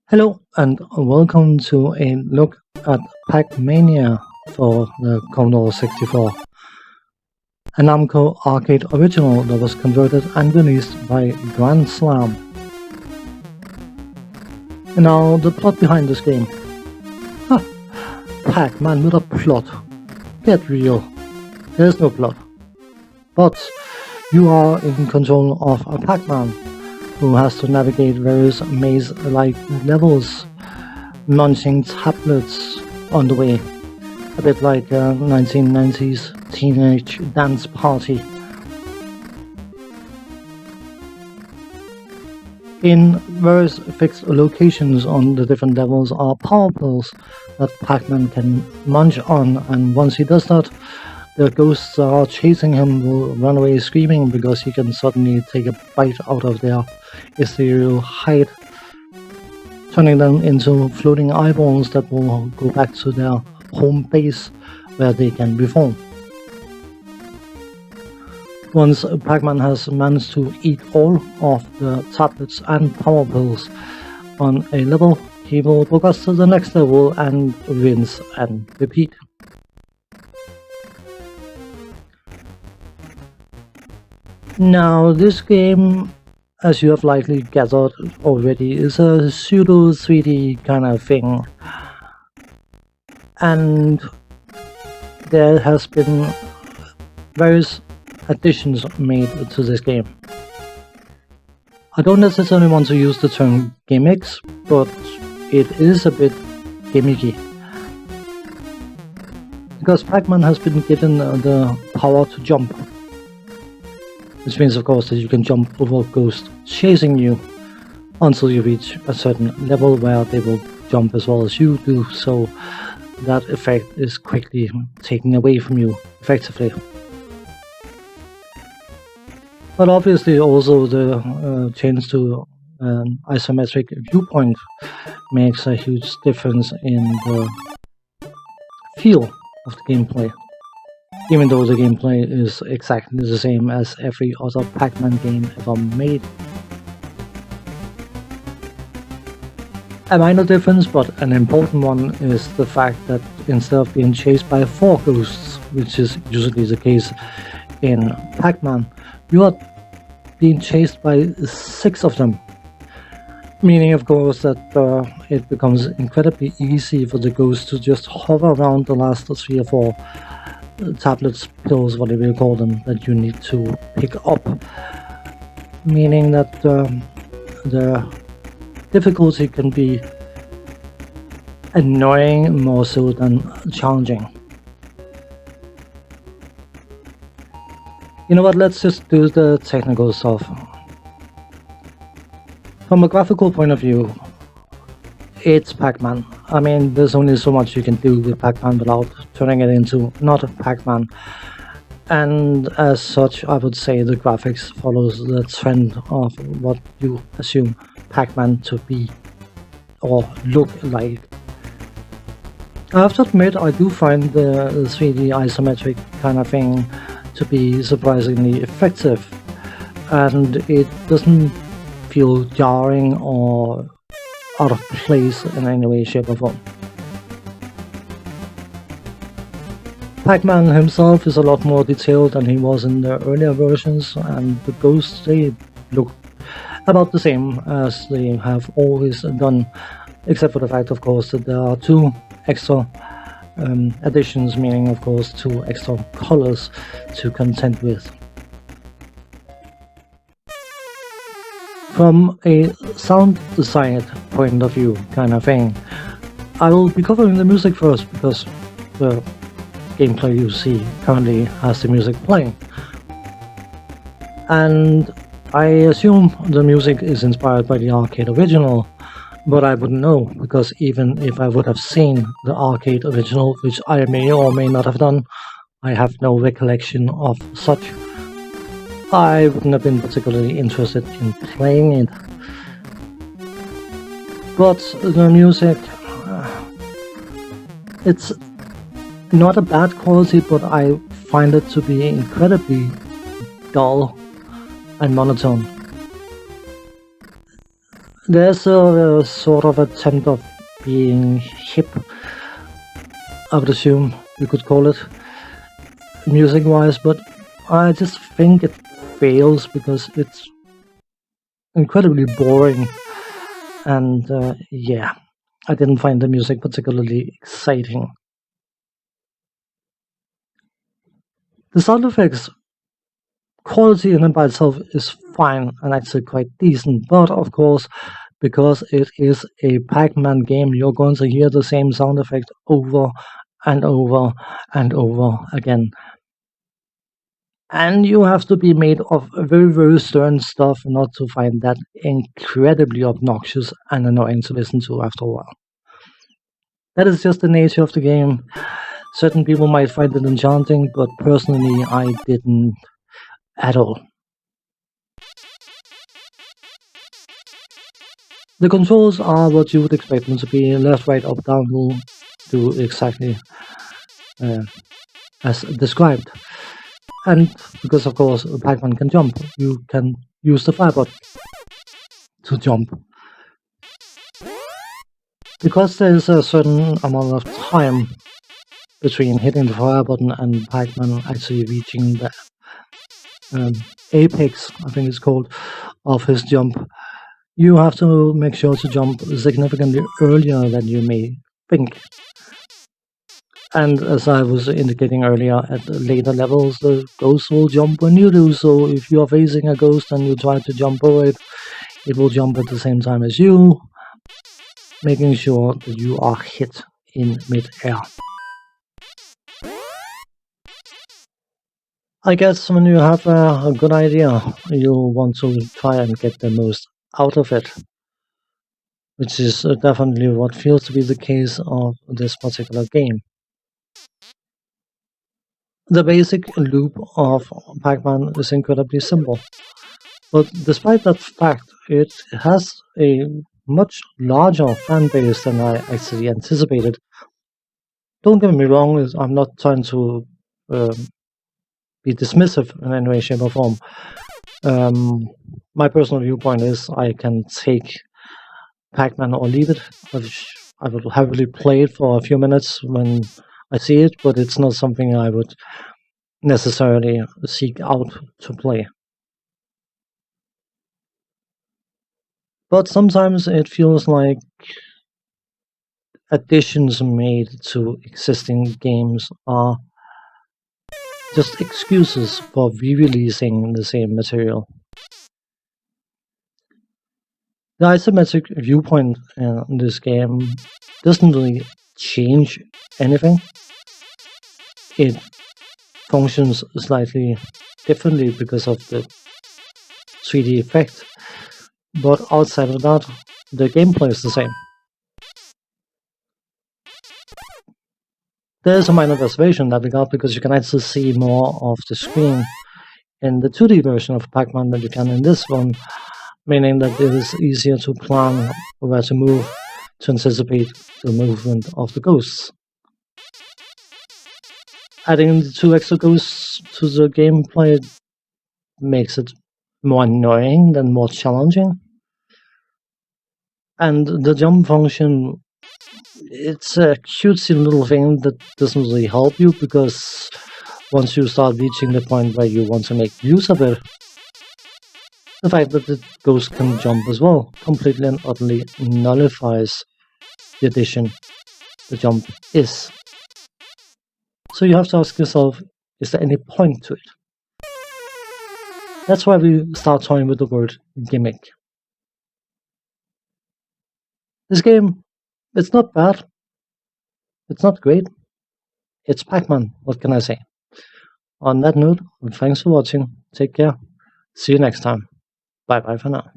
Hello and welcome to a look at Pac-Mania for the Commodore 64, a Namco arcade original that was converted and released by Grandslam. Now, the plot behind this game. Huh, Pac-Man with a plot. Get real. There's no plot. But you are in control of a Pac-Man who has to navigate various maze-like levels, munching tablets on the way, a bit like a 1990s teenage dance party. In various fixed locations on the different levels are power pills that Pac-Man can munch on, and once he does that, the ghosts that are chasing him will run away screaming because he can suddenly take a bite out of their ethereal hide, turning them into floating eyeballs that will go back to their home base where they can be formed. Once Pac-Man has managed to eat all of the tablets and power pills on a level, he will progress to the next level and rinse and repeat. Now, this game, as you have likely gathered already, is a pseudo 3D kind of thing, and there has been various additions made to this game. I don't necessarily want to use the term gimmicks, but it is a bit gimmicky, because Pac-Man has been given the power to jump, which means of course that you can jump over ghosts chasing you until you reach a certain level where they will jump as well as you do, so that effect is quickly taken away from you effectively. But obviously also the change to an isometric viewpoint makes a huge difference in the feel of the gameplay, even though the gameplay is exactly the same as every other Pac-Man game ever made. A minor difference, but an important one, is the fact that instead of being chased by 4 ghosts, which is usually the case in Pac-Man, you are being chased by 6 of them. Meaning, of course, that it becomes incredibly easy for the ghosts to just hover around the last 3 or 4 tablets, pills, whatever you call them, that you need to pick up. Meaning that the difficulty can be annoying more so than challenging. You know what, let's just do the technical stuff. From a graphical point of view, it's Pac-Man. I mean, there's only so much you can do with Pac-Man without turning it into not Pac-Man. And as such, I would say the graphics follows the trend of what you assume Pac-Man to be or look like. I have to admit, I do find the 3D isometric kind of thing to be surprisingly effective, and it doesn't feel jarring or out of place in any way, shape or form. Pac-Man himself is a lot more detailed than he was in the earlier versions, and the ghosts, they look about the same as they have always done, except for the fact, of course, that there are 2 extra additions, meaning of course 2 extra colors to contend with. From a sound design point of view kind of thing, I will be covering the music first because the gameplay you see currently has the music playing. And I assume the music is inspired by the arcade original, but I wouldn't know, because even if I would have seen the arcade original, which I may or may not have done, I have no recollection of such, I wouldn't have been particularly interested in playing it. But the music, it's not a bad quality, but I find it to be incredibly dull and monotone. There's a sort of attempt of being hip, I would assume you could call it, music-wise, but I just think it fails because it's incredibly boring, and yeah, I didn't find the music particularly exciting. The sound effects quality in and by itself is fine and actually quite decent, but of course, because it is a Pac-Man game, you're going to hear the same sound effect over and over and over again. And you have to be made of very, very certain stuff not to find that incredibly obnoxious and annoying to listen to after a while. That is just the nature of the game. Certain people might find it enchanting, but personally, I didn't at all. The controls are what you would expect them to be: left, right, up, down, will do exactly as described. And because, of course, Pac-Man can jump, you can use the fire button to jump. Because there is a certain amount of time between hitting the fire button and Pac-Man actually reaching the apex, I think it's called, of his jump, you have to make sure to jump significantly earlier than you may think. And as I was indicating earlier, at later levels, the ghost will jump when you do. So if you are facing a ghost and you try to jump over it, it will jump at the same time as you, making sure that you are hit in mid-air. I guess when you have a good idea, you want to try and get the most out of it, which is definitely what feels to be the case of this particular game. The basic loop of Pac-Man is incredibly simple, but despite that fact, it has a much larger fan base than I actually anticipated. Don't get me wrong, I'm not trying to be dismissive in any way, shape, or form. My personal viewpoint is I can take Pac-Man or leave it. I would heavily play it for a few minutes when I see it, but it's not something I would necessarily seek out to play. But sometimes it feels like additions made to existing games are just excuses for re-releasing the same material. The isometric viewpoint in this game doesn't really change anything. It functions slightly differently because of the 3D effect, but outside of that, the gameplay is the same. There's a minor reservation in that regard because you can actually see more of the screen in the 2D version of Pac-Man than you can in this one, meaning that it is easier to plan where to move to anticipate the movement of the ghosts. Adding the 2 extra ghosts to the gameplay makes it more annoying than more challenging. And the jump function, it's a cutesy little thing that doesn't really help you, because once you start reaching the point where you want to make use of it, the fact that the ghost can jump as well completely and utterly nullifies the addition the jump is. So you have to ask yourself, is there any point to it? That's why we start toying with the word gimmick. This game, it's not bad. It's not great. It's Pac-Man, what can I say? On that note, thanks for watching. Take care. See you next time. Bye bye for now.